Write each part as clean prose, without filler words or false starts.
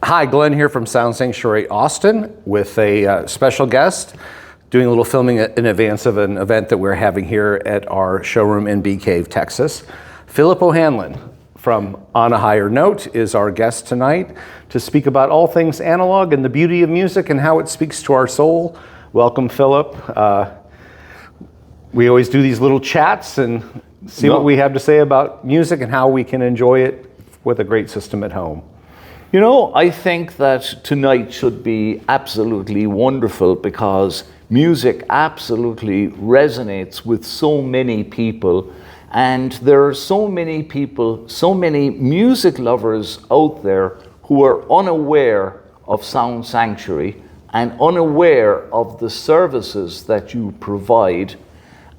Hi, Glenn here from Sound Sanctuary Austin with a special guest doing a little filming in advance of an event that we're having here at our showroom in Bee Cave, Texas. Philip O'Hanlon from On a Higher Note is our guest tonight to speak about all things analog and the beauty of music and how it speaks to our soul. Welcome, Philip. We always do these little chats and see what we have to say about music and how we can enjoy it with a great system at home. You know, I think that tonight should be absolutely wonderful because music absolutely resonates with so many people, and there are so many people, so many music lovers out there who are unaware of Sound Sanctuary and unaware of the services that you provide.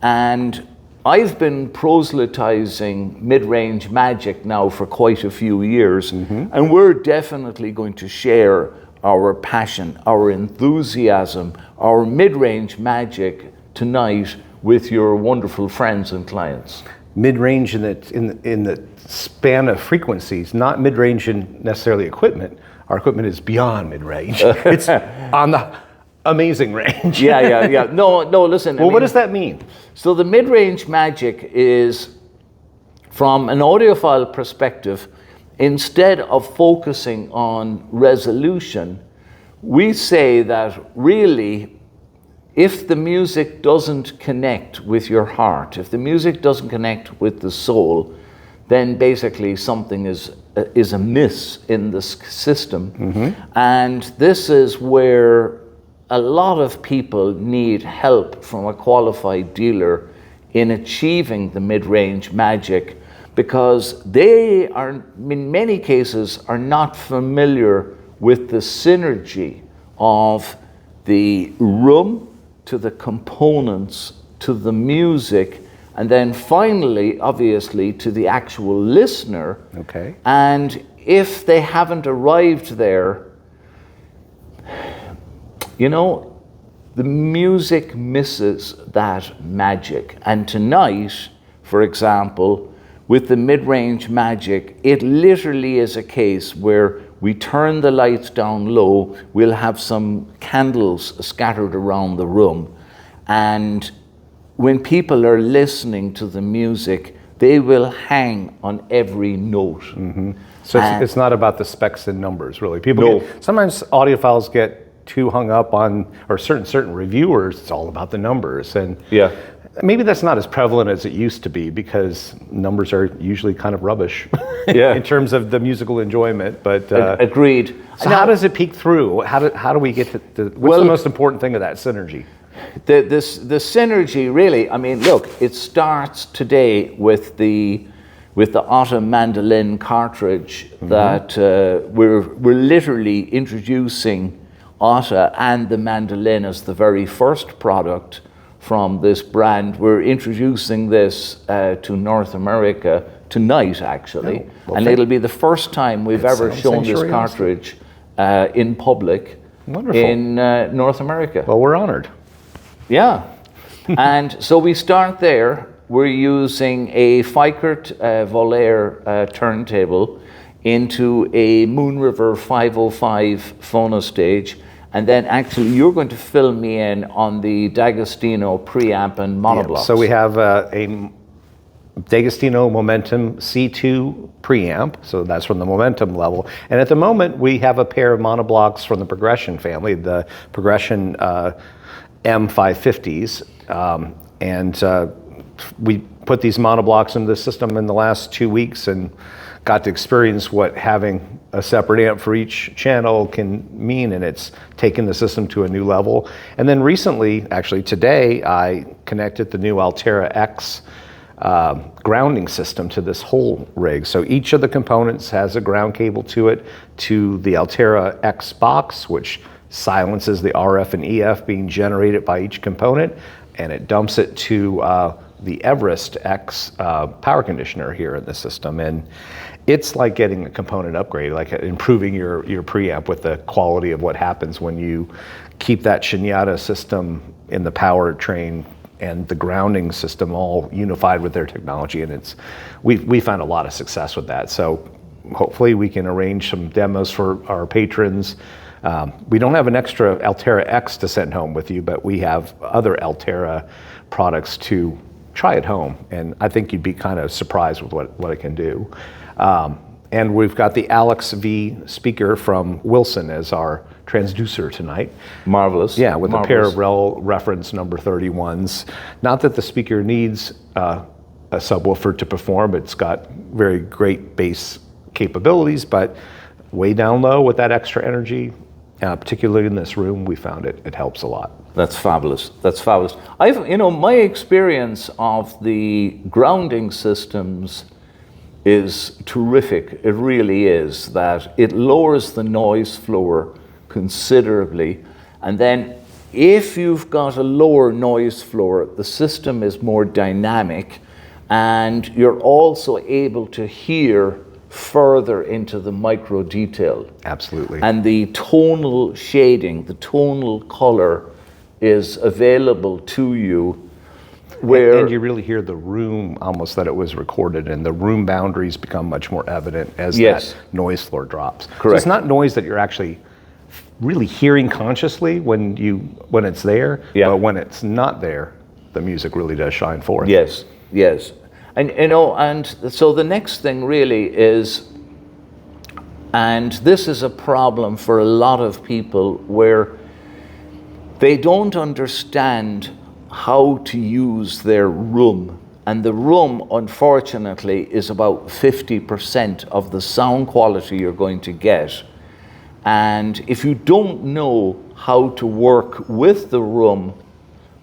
And I've been proselytizing Midrange Magic now for quite a few years, and we're definitely going to share our passion, our enthusiasm, our Midrange Magic tonight with your wonderful friends and clients. Mid-range in the span of frequencies, not mid-range in necessarily equipment. Our equipment is beyond mid-range. It's on the amazing range. Yeah. No, listen. Well, what does that mean? So the mid-range magic is, from an audiophile perspective, instead of focusing on resolution, we say that really, if the music doesn't connect with your heart, if the music doesn't connect with the soul, then basically something is amiss in the system. And this is where a lot of people need help from a qualified dealer in achieving the mid-range magic, because they are, in many cases, are not familiar with the synergy of the room to the components to the music, and then finally, obviously, to the actual listener. Okay. And if they haven't arrived there, you know, the music misses that magic. And tonight, for example, with the mid-range magic, it literally is a case where we turn the lights down low, we'll have some candles scattered around the room, and when people are listening to the music, they will hang on every note. So it's not about the specs and numbers, really. Sometimes audiophiles get too hung up on, or certain reviewers, it's all about the numbers. And maybe that's not as prevalent as it used to be, because numbers are usually kind of rubbish in terms of the musical enjoyment. But agreed. So how does it peek through? How do we get to what's the most important thing of that synergy? The synergy, really, I mean, look, it starts today with the ATTA Mandolin cartridge that we're literally introducing ATTA and the mandolin as the very first product from this brand. We're introducing this to North America tonight, actually. And it'll be the first time we've ever shown this cartridge in public in North America. Well, we're honored. Yeah. And so we start there. We're using a Fikert Volaire turntable into a Moon River 505 phonostage. And then actually you're going to fill me in on the D'Agostino preamp and monoblocks. So we have a D'Agostino Momentum C2 preamp, so that's from the Momentum level. And at the moment we have a pair of monoblocks from the Progression family, the Progression M550s. We put these monoblocks into the system in the last 2 weeks and got to experience what having a separate amp for each channel can mean, and it's taken the system to a new level. And then recently, actually today, I connected the new ATTA X grounding system to this whole rig. So each of the components has a ground cable to it, to the ATTA X box, which silences the RF and EF being generated by each component, and it dumps it to the Everest X power conditioner here in the system. And it's like getting a component upgrade, like improving your preamp with the quality of what happens when you keep that Shinyata system in the power train and the grounding system all unified with their technology. And we found a lot of success with that. So hopefully we can arrange some demos for our patrons. We don't have an extra ATTA X to send home with you, but we have other ATTA products to try at home, and I think you'd be kind of surprised with what it can do. And we've got the Alex V speaker from Wilson as our transducer tonight. Marvelous. Yeah, with Marvelous. a pair of REL reference number 31s. Not that the speaker needs a subwoofer to perform. It's got very great bass capabilities, but way down low with that extra energy, particularly in this room, we found it helps a lot. That's fabulous. That's fabulous. My experience of the grounding systems is terrific. It really is. That it lowers the noise floor considerably, and then if you've got a lower noise floor, the system is more dynamic, and you're also able to hear further into the micro detail. Absolutely. And the tonal shading, the tonal color is available to you. And you really hear the room almost that it was recorded, and the room boundaries become much more evident as that noise floor drops. Correct. So it's not noise that you're actually really hearing consciously when it's there, but when it's not there, the music really does shine forth. Yes, yes. And so the next thing really is, and this is a problem for a lot of people, where they don't understand how to use their room. And the room, unfortunately, is about 50% of the sound quality you're going to get. And if you don't know how to work with the room,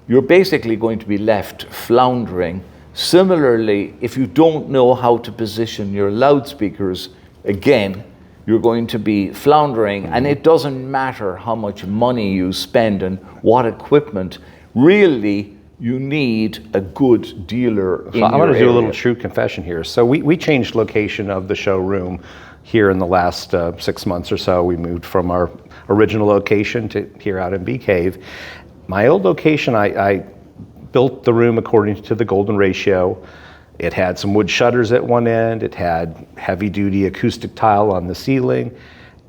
you're basically going to be left floundering. Similarly, if you don't know how to position your loudspeakers, again, you're going to be floundering. And it doesn't matter how much money you spend and what equipment. Really, you need a good dealer in your area. I'm going to do a little true confession here. So we changed location of the showroom here in the last 6 months or so. We moved from our original location to here out in Bee Cave. My old location, I built the room according to the golden ratio. It had some wood shutters at one end. It had heavy-duty acoustic tile on the ceiling,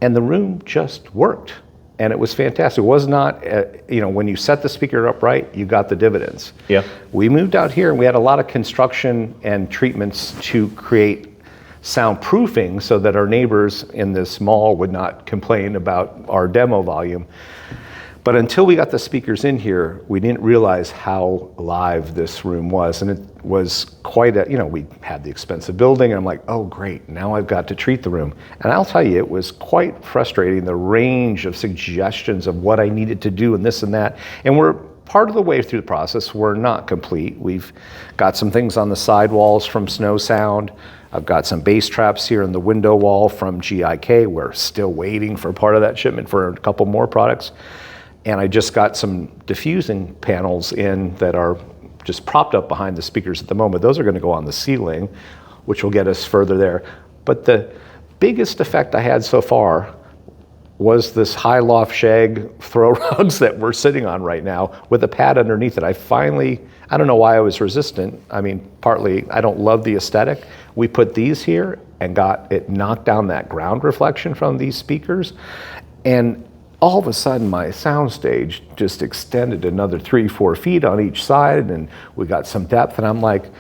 and the room just worked. And it was fantastic. It was not, when you set the speaker up right, you got the dividends. Yeah. We moved out here and we had a lot of construction and treatments to create soundproofing so that our neighbors in this mall would not complain about our demo volume. But until we got the speakers in here, we didn't realize how live this room was. And it was quite we had the expensive building, and I'm like, oh great, now I've got to treat the room. And I'll tell you, it was quite frustrating, the range of suggestions of what I needed to do and this and that. And we're part of the way through the process. We're not complete. We've got some things on the side walls from Snow Sound. I've got some bass traps here in the window wall from GIK. We're still waiting for part of that shipment for a couple more products. And I just got some diffusing panels in that are just propped up behind the speakers at the moment. Those are going to go on the ceiling, which will get us further there. But the biggest effect I had so far was this high loft shag throw rugs that we're sitting on right now with a pad underneath it. I don't know why I was resistant. I mean, partly I don't love the aesthetic. We put these here and got it knocked down that ground reflection from these speakers. And all of a sudden my soundstage just extended another 3-4 feet on each side, and we got some depth, and I'm like,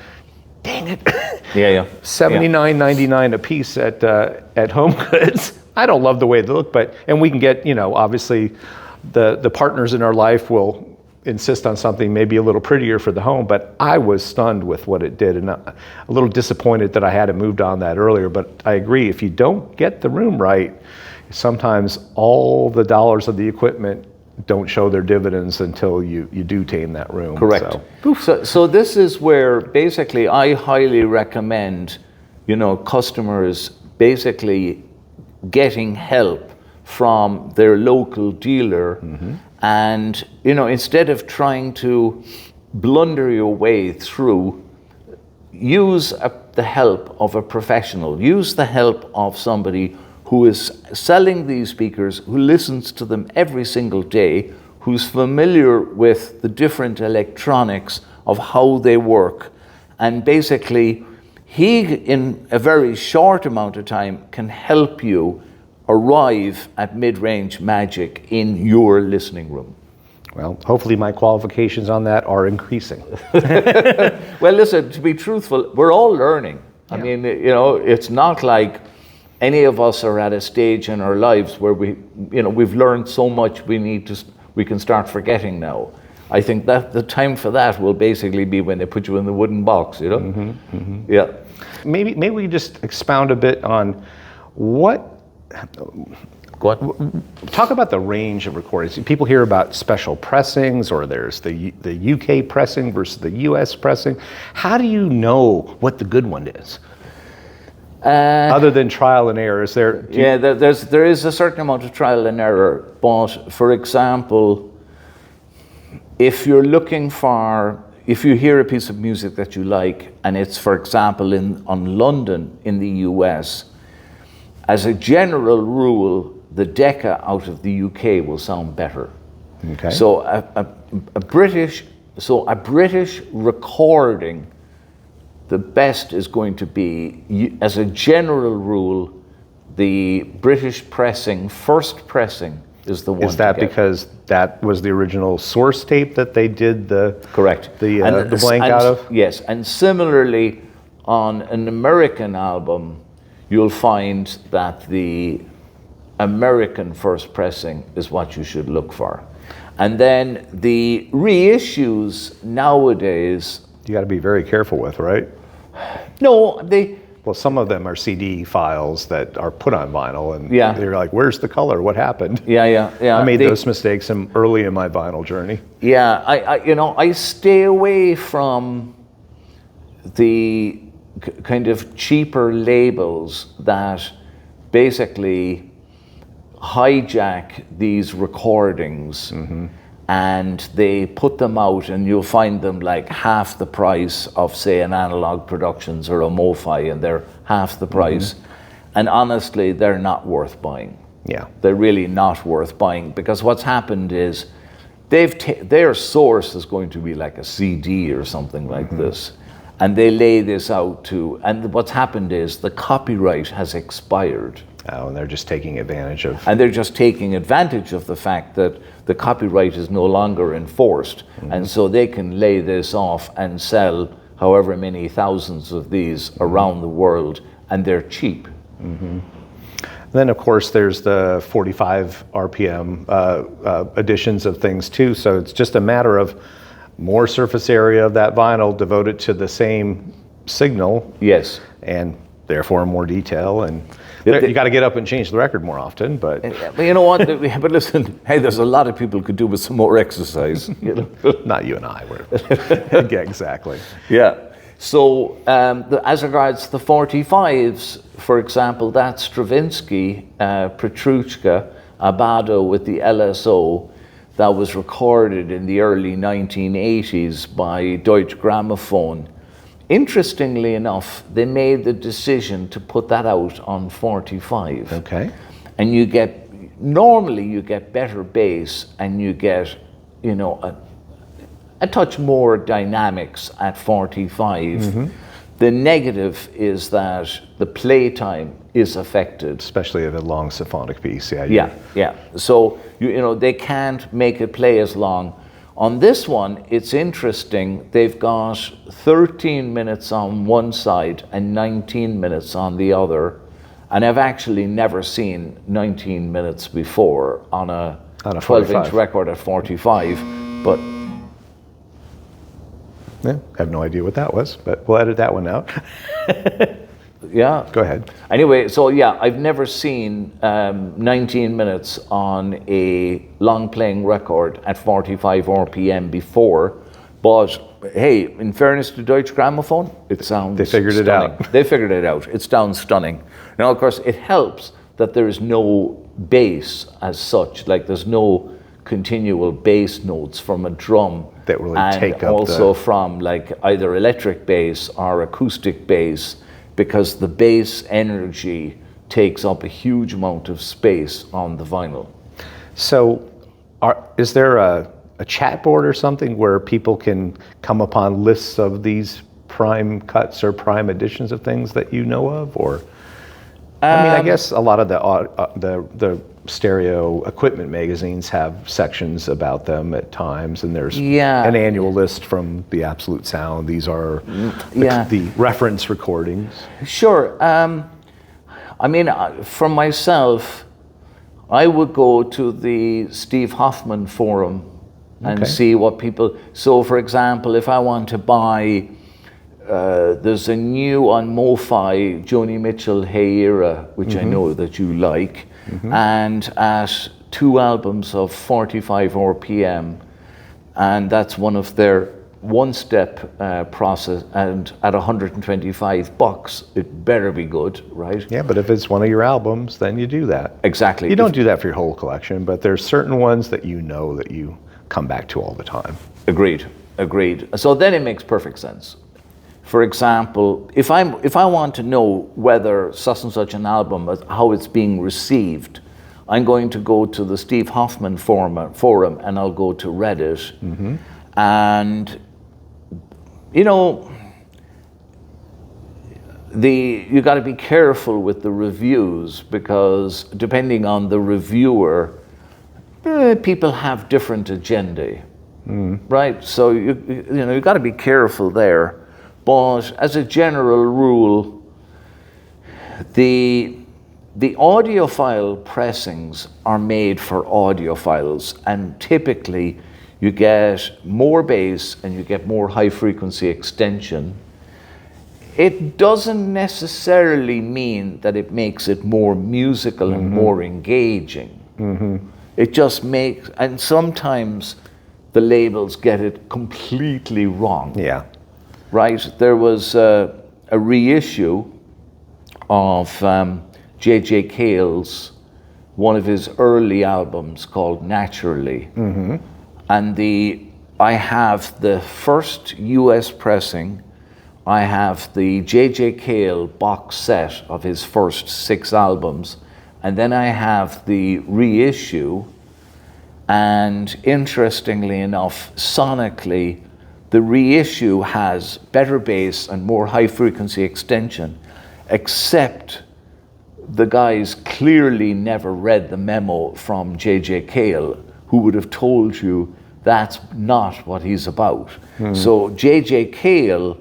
dang it. Yeah. $79.99 a piece at Home Goods. I don't love the way they look, and we can get, obviously the partners in our life will insist on something maybe a little prettier for the home, but I was stunned with what it did, and a little disappointed that I hadn't moved on that earlier. But I agree, if you don't get the room right, sometimes all the dollars of the equipment don't show their dividends until you do tame that room. Correct. So this is where basically I highly recommend, customers basically getting help from their local dealer. Mm-hmm. And, instead of trying to blunder your way through, use the help of a professional. Use the help of somebody who is selling these speakers, who listens to them every single day, who's familiar with the different electronics of how they work. And basically, he, in a very short amount of time, can help you arrive at mid-range magic in your listening room. Well, hopefully my qualifications on that are increasing. Well, listen, to be truthful, we're all learning. I mean, it's not like any of us are at a stage in our lives where we've learned so much we can start forgetting now. I think that the time for that will basically be when they put you in the wooden box, Yeah. Maybe we just expound a bit on what. Talk about the range of recordings. People hear about special pressings, or there's the UK pressing versus the US pressing. How do you know what the good one is? Other than trial and error, is there? There is a certain amount of trial and error. But for example, if you hear a piece of music that you like, and it's, for example, on London in the US, as a general rule, the Decca out of the UK will sound better. Okay. So a British recording, the best is going to be, as a general rule, the British pressing, first pressing, is the one. Is that because that was the original source tape that they did correct the blank out of? Yes, and similarly on an American album, you'll find that the American first pressing is what you should look for. And then the reissues nowadays, you got to be very careful with, right? No, Well, some of them are CD files that are put on vinyl, and Yeah. they're like, "Where's the color? What happened?" Yeah. I made those mistakes early in my vinyl journey. Yeah, I stay away from the kind of cheaper labels that basically hijack these recordings and they put them out, and you'll find them like half the price of, say, an Analog Productions or a MoFi, and they're half the price. And honestly, they're not worth buying. Yeah. They're really not worth buying, because what's happened is their source is going to be like a CD or something like this, and they lay this out and what's happened is the copyright has expired. Oh, and they're just taking advantage of. And they're just taking advantage of the fact that the copyright is no longer enforced, and so they can lay this off and sell however many thousands of these around the world, and they're cheap. Then, of course, there's the 45 RPM editions of things too. So it's just a matter of more surface area of that vinyl devoted to the same signal. Yes. And therefore more detail. And you got to get up and change the record more often. But you know what? But listen, hey, there's a lot of people could do with some more exercise. Not you and I. Yeah, exactly. Yeah. So as regards the 45s, for example, that Stravinsky, Petrushka, Abado with the LSO that was recorded in the early 1980s by Deutsche Grammophon. Interestingly enough, they made the decision to put that out on 45. Okay. And normally you get better bass, and you get, a touch more dynamics at 45. The negative is that the playtime is affected. Especially of a long symphonic piece. Yeah. So, they can't make it play as long. On this one, it's interesting. They've got 13 minutes on one side and 19 minutes on the other. And I've actually never seen 19 minutes before on a 12-inch record at 45. But yeah, I have no idea what that was, but we'll edit that one out. Yeah. Go ahead. Anyway, so yeah, I've never seen 19 minutes on a long playing record at 45 RPM before, but hey, in fairness to Deutsche Grammophon, it sounds They figured stunning. it out. They figured it out. It sounds stunning. Now, of course, it helps that there is no bass as such, like there's no continual bass notes from a drum that really and take up also from like either electric bass or acoustic bass, because the bass energy takes up a huge amount of space on the vinyl. So is there a chat board or something where people can come upon lists of these prime cuts or prime editions of things that you know of, or? I mean, I guess a lot of the stereo equipment magazines have sections about them at times, and there's an annual list from the Absolute Sound. These are the reference recordings. Sure. I mean, for myself, I would go to the Steve Hoffman forum and see what people. So, for example, if I want to buy, there's a new on MoFi Joni Mitchell Hey Era, which I know that you like, and at 2 albums of 45 RPM, and that's one of their one-step process, and at $125, it better be good, right? Yeah, but if it's one of your albums, then you do that. Exactly. You don't do that for your whole collection, but there's certain ones that you know that you come back to all the time. Agreed. So then it makes perfect sense. For example, if I want to know whether such and such an album, how it's being received, I'm going to go to the Steve Hoffman forum, and I'll go to Reddit, and you know, you got to be careful with the reviews, because depending on the reviewer, people have different agenda, right? So you got to be careful there. But as a general rule, the audiophile pressings are made for audiophiles, and typically you get more bass and you get more high frequency extension. It doesn't necessarily mean that it makes it more musical and more engaging. It just makes, and sometimes the labels get it completely wrong. Yeah. Right? There was a reissue of J.J. Cale's, one of his early albums called Naturally. And I have the first US pressing, I have the J.J. Cale box set of his first 6 albums, and then I have the reissue, and interestingly enough, sonically, the reissue has better bass and more high frequency extension, except the guys clearly never read the memo from J.J. Cale, who would have told you that's not what he's about. So J.J. Cale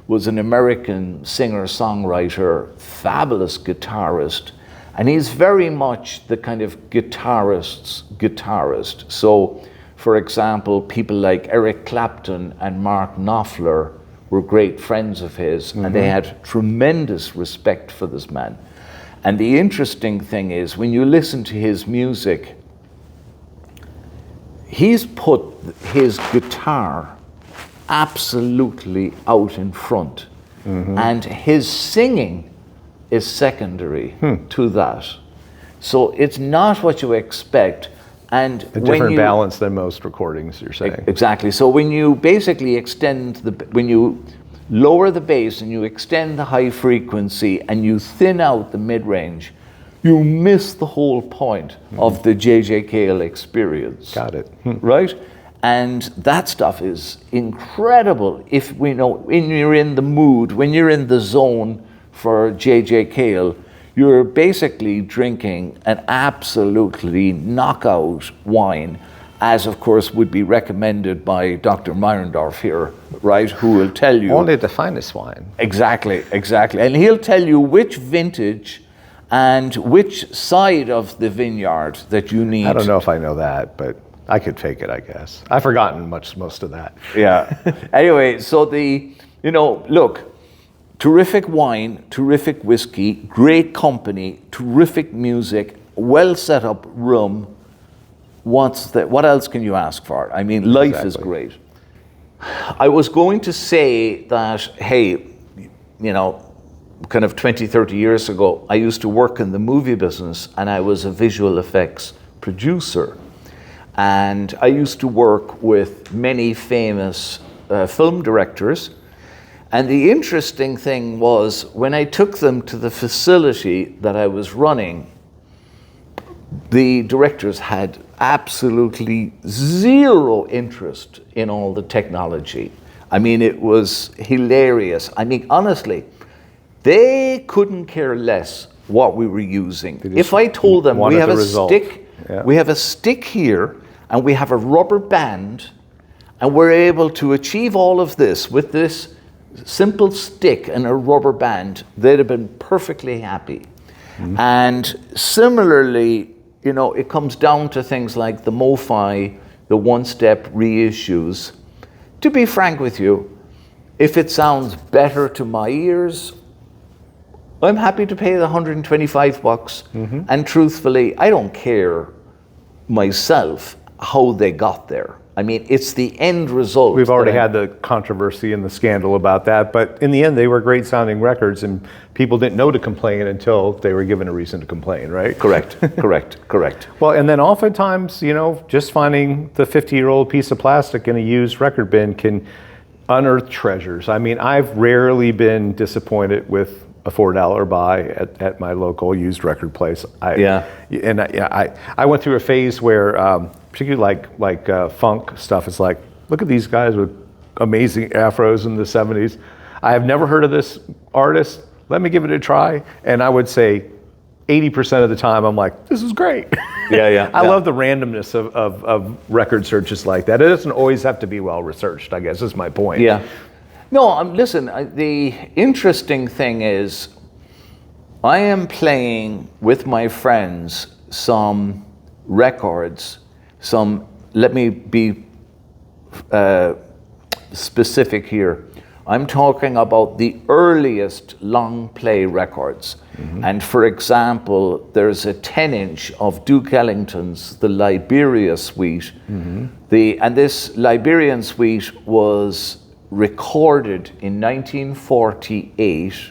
was an American singer-songwriter, fabulous guitarist, and he's very much the kind of guitarist's guitarist. So, for example, people like Eric Clapton and Mark Knopfler were great friends of his, and they had tremendous respect for this man. And the interesting thing is, when you listen to his music, he's put his guitar absolutely out in front, and his singing is secondary to that. So it's not what you expect. And a different balance than most recordings, you're saying. Exactly. So when you basically when you lower the bass and you extend the high frequency and you thin out the mid-range, you miss the whole point of the J.J. Cale experience. Got it. Right? And that stuff is incredible if when you're in the mood, when you're in the zone for J.J. Cale, you're basically drinking an absolutely knockout wine, as of course would be recommended by Dr. Meyerndorf here, right, who will tell you... Only the finest wine. Exactly. And he'll tell you which vintage and which side of the vineyard that you need. I don't know if I know that, but I could fake it, I guess. I've forgotten most of that. Yeah. Anyway, so look, terrific wine, terrific whiskey, great company, terrific music, well set up room. What else can you ask for? I mean, life is great. I was going to say that, hey, kind of 20, 30 years ago, I used to work in the movie business, and I was a visual effects producer. And I used to work with many famous film directors. And the interesting thing was, when I took them to the facility that I was running, the directors had absolutely zero interest in all the technology. I mean, it was hilarious. I mean, honestly, they couldn't care less what we were using. If I told them we have a stick, we have a stick here, and we have a rubber band, and we're able to achieve all of this with this simple stick and a rubber band, they'd have been perfectly happy. And similarly, you know, it comes down to things like the MoFi, the one-step reissues. To be frank with you, if it sounds better to my ears, I'm happy to pay the $125. And truthfully, I don't care myself how they got there. I mean, it's the end result. We've already had the controversy and the scandal about that, but in the end, they were great sounding records, and people didn't know to complain until they were given a reason to complain, right? Correct, correct. Well, and then oftentimes, you know, just finding the 50-year-old piece of plastic in a used record bin can unearth treasures. I mean, I've rarely been disappointed with a $4 buy at my local used record place. I went through a phase where, particularly like funk stuff, it's like, look at these guys with amazing afros in the 70s. I have never heard of this artist. Let me give it a try. And I would say 80% of the time, I'm like, this is great. I love the randomness of record searches like that. It doesn't always have to be well researched, I guess is my point. Yeah. No, listen, the interesting thing is I am playing with my friends some records, let me be specific here. I'm talking about the earliest long play records. And for example, there's a 10-inch of Duke Ellington's The Liberia Suite. And this Liberian Suite was recorded in 1948,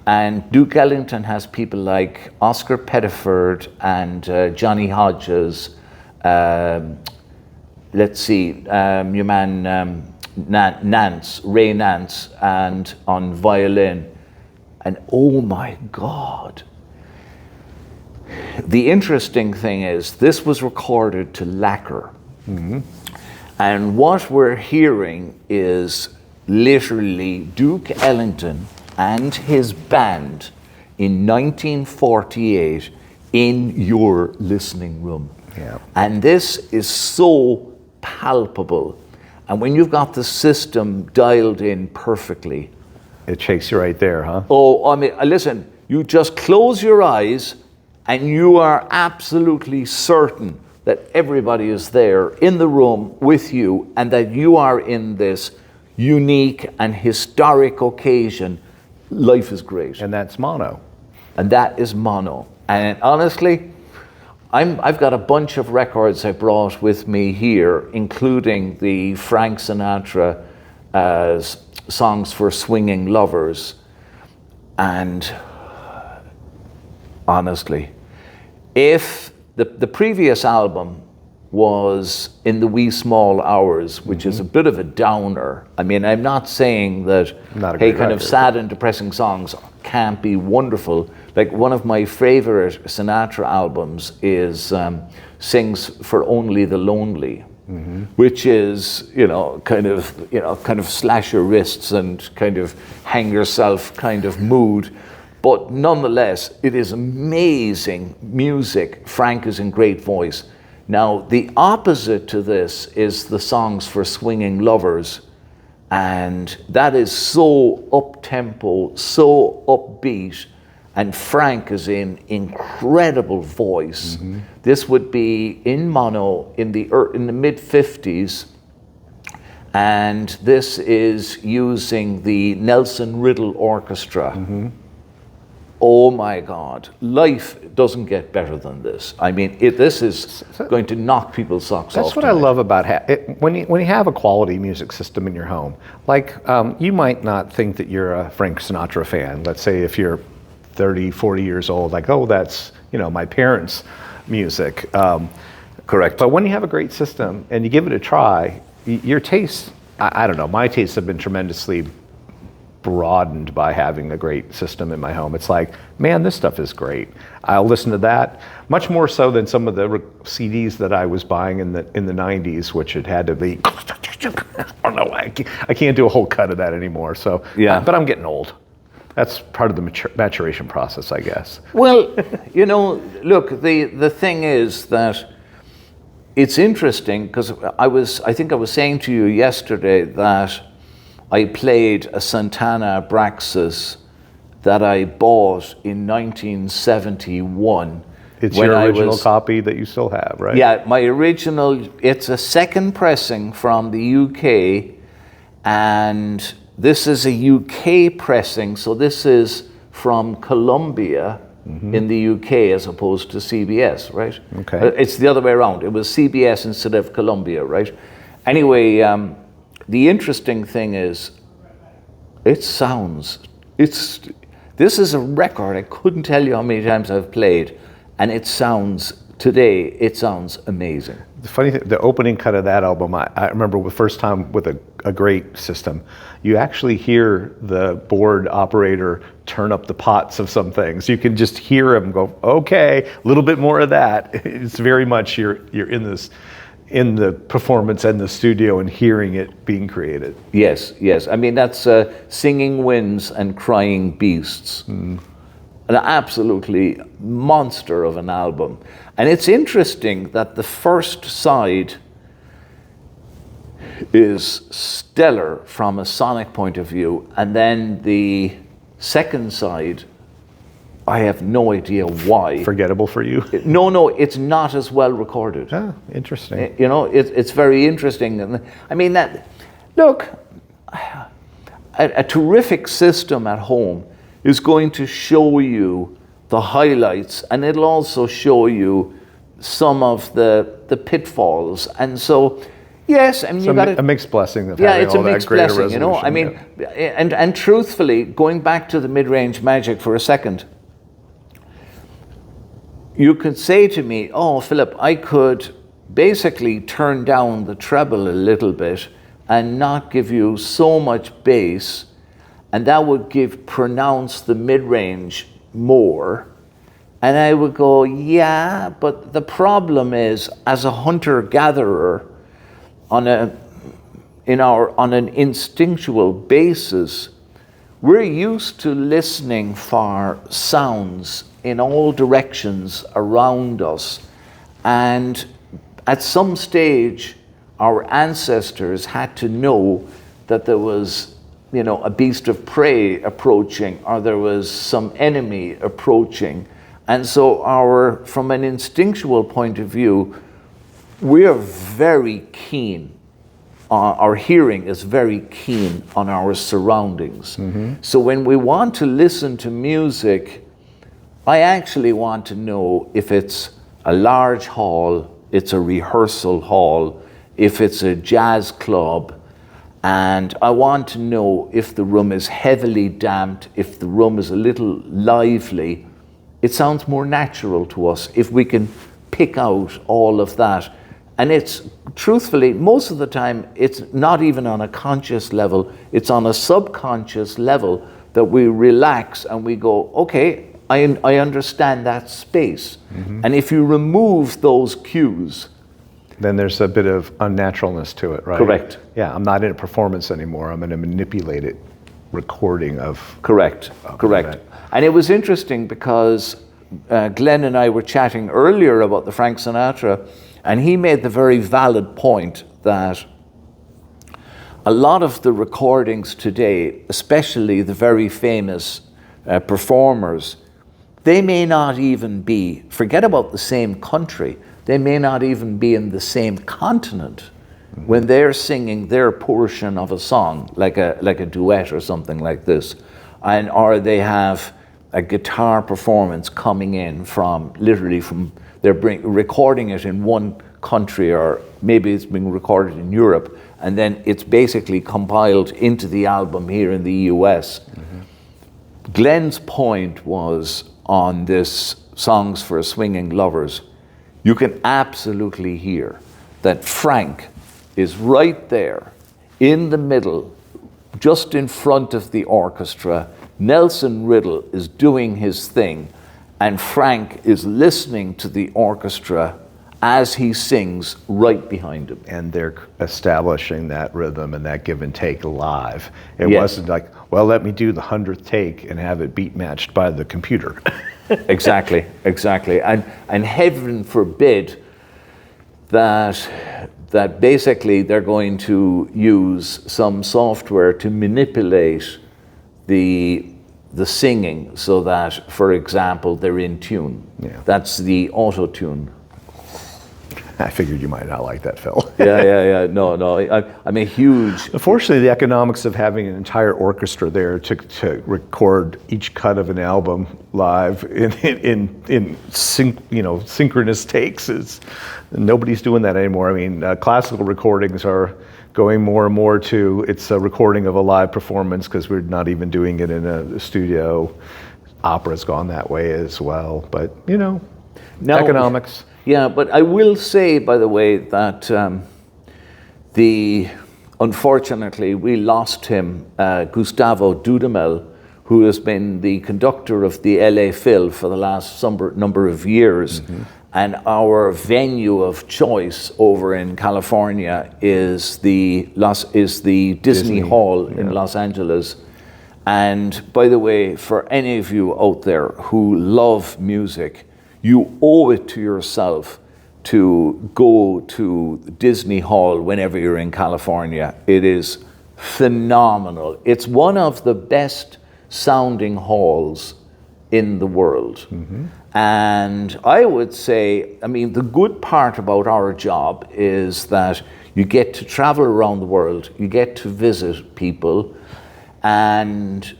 and Duke Ellington has people like Oscar Pettiford and Johnny Hodges, your man Ray Nance, and on violin. And oh my God, the interesting thing is this was recorded to lacquer. And what we're hearing is literally Duke Ellington and his band in 1948 in your listening room. And this is so palpable. And when you've got the system dialed in perfectly, it takes you right there, huh? Oh, I mean, listen, you just close your eyes and you are absolutely certain that everybody is there in the room with you and that you are in this unique and historic occasion. Life is great. And that's mono. And that is mono. And honestly, I've got a bunch of records I brought with me here, including the Frank Sinatra Songs for Swinging Lovers. And honestly, if the previous album was In the Wee Small Hours, which is a bit of a downer. I mean, I'm not saying that, of sad and depressing songs can't be wonderful. Like one of my favorite Sinatra albums is Sings for Only the Lonely, which is, kind of slash your wrists and kind of hang yourself kind of mood. But nonetheless, it is amazing music. Frank is in great voice. Now, the opposite to this is the Songs for Swinging Lovers. And that is so up-tempo, so upbeat. And Frank is in incredible voice. This would be in mono in the mid-50s. And this is using the Nelson Riddle Orchestra. Oh my God, life doesn't get better than this. I mean, this is going to knock people's socks off. That's what I love about when you have a quality music system in your home. Like, you might not think that you're a Frank Sinatra fan. Let's say if you're 30, 40 years old, like, oh, that's, my parents' music. Correct. But when you have a great system and you give it a try, your tastes, I don't know, my tastes have been tremendously broadened by having a great system in my home. It's like, man, this stuff is great. I'll listen to that much more so than some of the CDs that I was buying in the 90s, which it had to be I don't know. I can't do a whole cut of that anymore. So, Yeah. but I'm getting old. That's part of the maturation process, I guess. Well, look, the thing is that it's interesting because I think I was saying to you yesterday that I played a Santana Abraxas that I bought in 1971. It's when your I original was- copy that you still have, right? Yeah, my original, it's a second pressing from the UK, and this is a UK pressing, so this is from Columbia in the UK as opposed to CBS, right? Okay. It's the other way around. It was CBS instead of Columbia, right? Anyway, the interesting thing is, this is a record. I couldn't tell you how many times I've played, and it sounds amazing. The funny thing, the opening cut of that album, I remember the first time with a great system, you actually hear the board operator turn up the pots of some things. You can just hear him go, okay, a little bit more of that. It's very much you're in the performance and the studio and hearing it being created. Yes. I mean, that's Singing Winds and Crying Beasts. An absolutely monster of an album. And it's interesting that the first side is stellar from a sonic point of view, and then the second side, I have no idea why. Forgettable for you? No, it's not as well recorded. Ah, interesting. It's very interesting. And I mean, look, a terrific system at home is going to show you the highlights, and it'll also show you some of the pitfalls. And so, yes, I mean, So you got to. a mixed blessing of Yeah, having it's a all that mixed greater blessing, I resolution, mean, yeah. and truthfully, going back to the mid-range magic for a second, you could say to me, oh, Philip, I could basically turn down the treble a little bit and not give you so much bass, and that would pronounce the mid-range more. And I would go, yeah, but the problem is, as a hunter-gatherer, on an instinctual basis, we're used to listening for sounds in all directions around us. And at some stage, our ancestors had to know that there was, a beast of prey approaching, or there was some enemy approaching. And so from an instinctual point of view, we are very keen. Our hearing is very keen on our surroundings. So when we want to listen to music, I actually want to know if it's a large hall, it's a rehearsal hall, if it's a jazz club, and I want to know if the room is heavily damped, if the room is a little lively. It sounds more natural to us if we can pick out all of that. And it's, truthfully, most of the time, it's not even on a conscious level, it's on a subconscious level that we relax and we go, okay, I understand that space. And if you remove those cues, Then there's a bit of unnaturalness to it, right? Correct. Yeah, I'm not in a performance anymore. I'm in a manipulated recording of. Correct. Right. And it was interesting because Glenn and I were chatting earlier about the Frank Sinatra, and he made the very valid point that a lot of the recordings today, especially the very famous performers, they may not even be, forget about the same country, they may not even be in the same continent when they're singing their portion of a song, like a duet or something like this, or they have a guitar performance coming in they're recording it in one country, or maybe it's being recorded in Europe, and then it's basically compiled into the album here in the US. Glenn's point was on this Songs for Swinging Lovers, you can absolutely hear that Frank is right there in the middle, just in front of the orchestra. Nelson Riddle is doing his thing, and Frank is listening to the orchestra as he sings right behind him. And they're establishing that rhythm and that give and take live. It Yes. wasn't like, well, let me do the 100th take and have it beat matched by the computer. Exactly. And heaven forbid that basically they're going to use some software to manipulate the singing so that, for example, they're in tune. Yeah. That's the auto-tune. I figured you might not like that, Phil. Yeah. No. I'm a huge... Unfortunately, the economics of having an entire orchestra there to record each cut of an album live in synchronous takes is nobody's doing that anymore. I mean, classical recordings are going more and more to it's a recording of a live performance because we're not even doing it in a studio. Opera's gone that way as well, but economics. Yeah, but I will say, by the way, that unfortunately we lost him, Gustavo Dudamel, who has been the conductor of the LA Phil for the last number of years. Mm-hmm. And our venue of choice over in California is the Disney Hall in Los Angeles. And by the way, for any of you out there who love music, you owe it to yourself to go to Disney Hall whenever you're in California. It is phenomenal. It's one of the best sounding halls in the world. Mm-hmm. And I would say, the good part about our job is that you get to travel around the world, you get to visit people, and,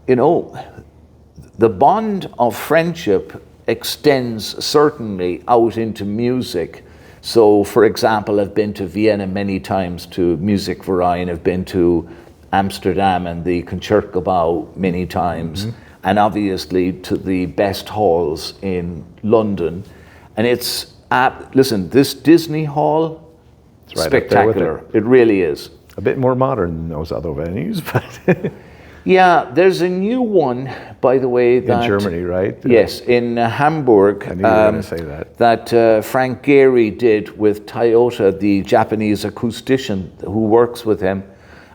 the bond of friendship extends certainly out into music. So, for example, I've been to Vienna many times to Musikverein, I've been to Amsterdam and the Concertgebouw many times, mm-hmm. and obviously to the best halls in London. And it's, this Disney Hall, it's right spectacular. It really is. A bit more modern than those other venues, but... Yeah, there's a new one, by the way. That, in Germany, right? Yes, in Hamburg. I knew you were going to say that. That Frank Gehry did with Toyota, the Japanese acoustician who works with him.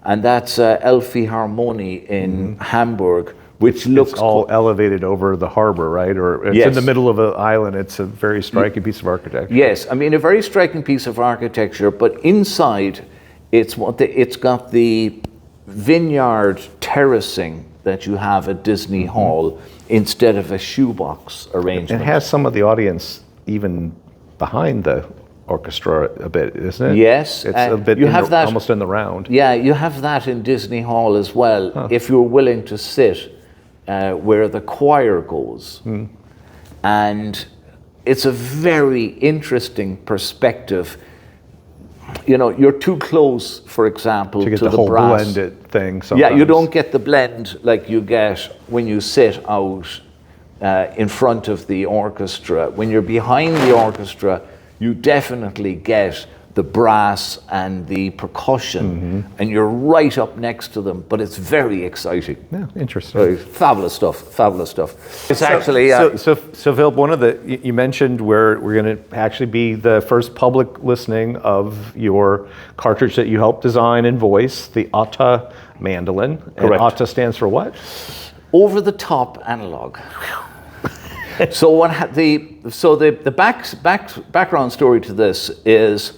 And that's Elfi Harmony in Hamburg, which looks... It's all elevated over the harbor, right? Or it's in the middle of an island. It's a very striking piece of architecture. Yes, a very striking piece of architecture. But inside, it's got the vineyard terracing that you have at Disney Hall instead of a shoebox arrangement. It has some of the audience even behind the orchestra a bit, isn't it? Yes. It's a bit almost in the round. Yeah, you have that in Disney Hall as well, if you're willing to sit where the choir goes. And it's a very interesting perspective. You're too close, for example, to the whole brass. Blended thing sometimes. Yeah, you don't get the blend like you get when you sit out in front of the orchestra. When you're behind the orchestra, you definitely get the brass and the percussion, and you're right up next to them, but it's very exciting. Yeah, interesting. Fabulous stuff. It's actually... So Phil, one of you mentioned we're going to actually be the first public listening of your cartridge that you helped design and voice, the ATTA Mandolin. Correct. And ATTA stands for what? Over the top analog. So the background story to this is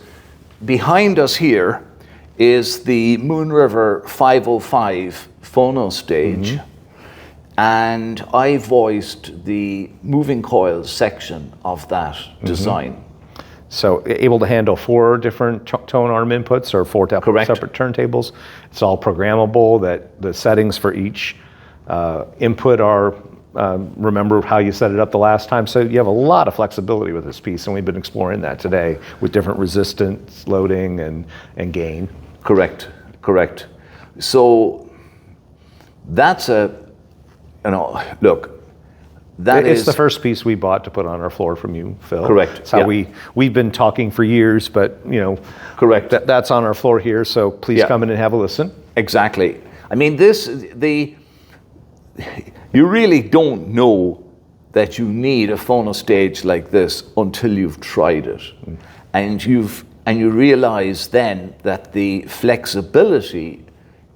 behind us here is the Moon River 505 phono stage, and I voiced the moving coils section of that design. So able to handle 4 different tone arm inputs or 4 separate turntables. It's all programmable. That the settings for each input are. Remember how you set it up the last time. So you have a lot of flexibility with this piece, and we've been exploring that today with different resistance, loading, and gain. Correct. So that's It's the first piece we bought to put on our floor from you, Phil. Correct. It's how we've been talking for years, but correct. That's on our floor here. So please come in and have a listen. Exactly. You really don't know that you need a phonostage like this until you've tried it. And you realize then that the flexibility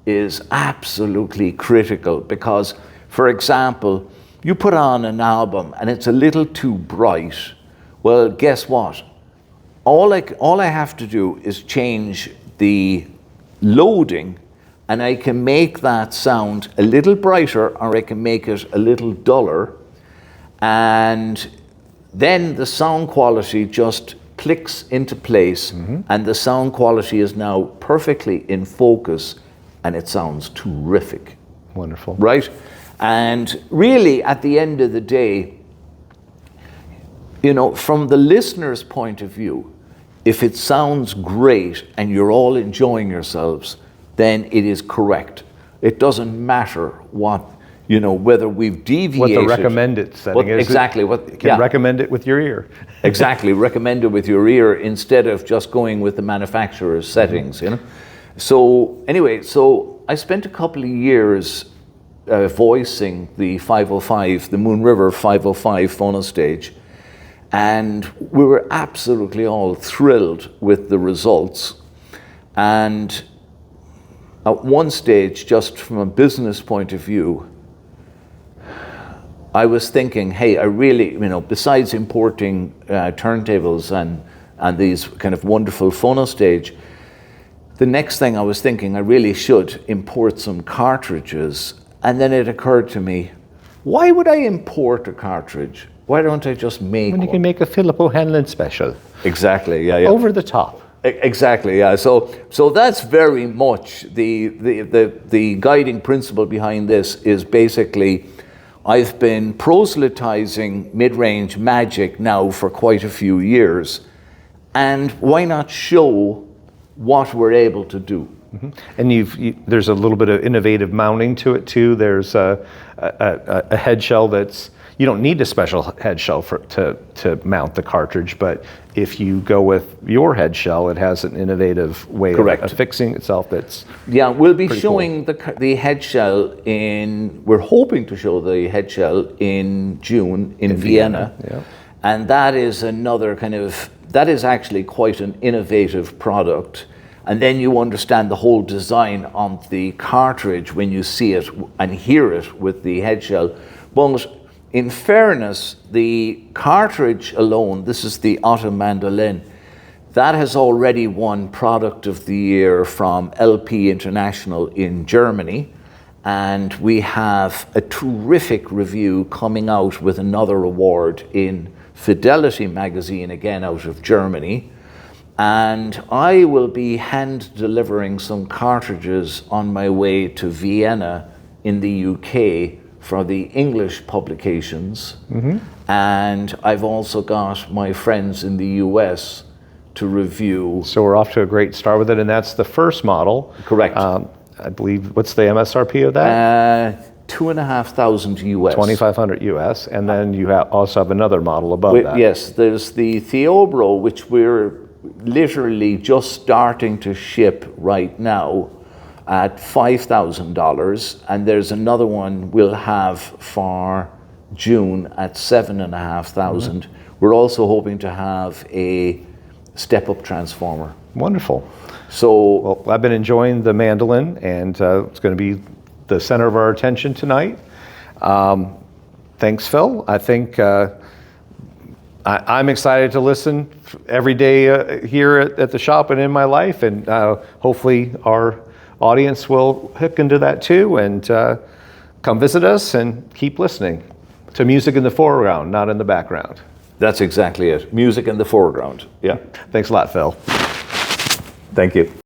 is absolutely critical, because, for example, you put on an album and it's a little too bright. Well, guess what? All I have to do is change the loading, and I can make that sound a little brighter, or I can make it a little duller, and then the sound quality just clicks into place, and the sound quality is now perfectly in focus, and it sounds terrific. Wonderful. Right? And really, at the end of the day, you know, from the listener's point of view, if it sounds great and you're all enjoying yourselves, then it is correct. It doesn't matter what, you know, whether we've deviated. What the recommended setting is. Exactly. You can recommend it with your ear. Exactly. Recommend it with your ear instead of just going with the manufacturer's settings, you know. So anyway, so I spent a couple of years voicing the 505, the Moon River 505 phonostage, and we were absolutely all thrilled with the results. And at one stage, just from a business point of view, I was thinking, hey, I really, you know, besides importing turntables and these kind of wonderful phonostage, the next thing I was thinking, I really should import some cartridges. And then it occurred to me, why would I import a cartridge? Why don't I just make When you one? can make a Philip O'Hanlon special. Exactly, yeah. Over the top. Exactly, yeah. So that's very much the guiding principle behind this is basically, I've been proselytizing mid-range magic now for quite a few years, and why not show what we're able to do? And there's a little bit of innovative mounting to it too. There's a head shell that's, you don't need a special head shell to mount the cartridge, but if you go with your head shell, it has an innovative way of fixing itself that's we'll be showing cool. the head shell we're hoping to show the head shell in June in Vienna. Yeah. And that is that is actually quite an innovative product. And then you understand the whole design on the cartridge when you see it and hear it with the head shell. But in fairness, the cartridge alone, this is the ATTA Mandolin, that has already won Product of the Year from LP International in Germany. And we have a terrific review coming out with another award in Fidelity magazine, again out of Germany. And I will be hand delivering some cartridges on my way to Vienna in the UK for the English publications. And I've also got my friends in the US to review. So we're off to a great start with it, and that's the first model. Correct. I believe, what's the MSRP of that? $2,500 US. 2,500 US, and then you also have another model above that. Yes, there's the Theobro, which we're literally just starting to ship right now at $5,000, and there's another one we'll have for June at $7,500. We're also hoping to have a step-up transformer. Wonderful. So, well, I've been enjoying the Mandolin, and it's going to be the center of our attention tonight. Thanks, Phil. I think I'm excited to listen every day here at the shop and in my life, and hopefully our audience will hook into that too, and come visit us and keep listening to music in the foreground, not in the background. that's exactly it. Music in the foreground. Yeah. Thanks a lot, Phil. Thank you.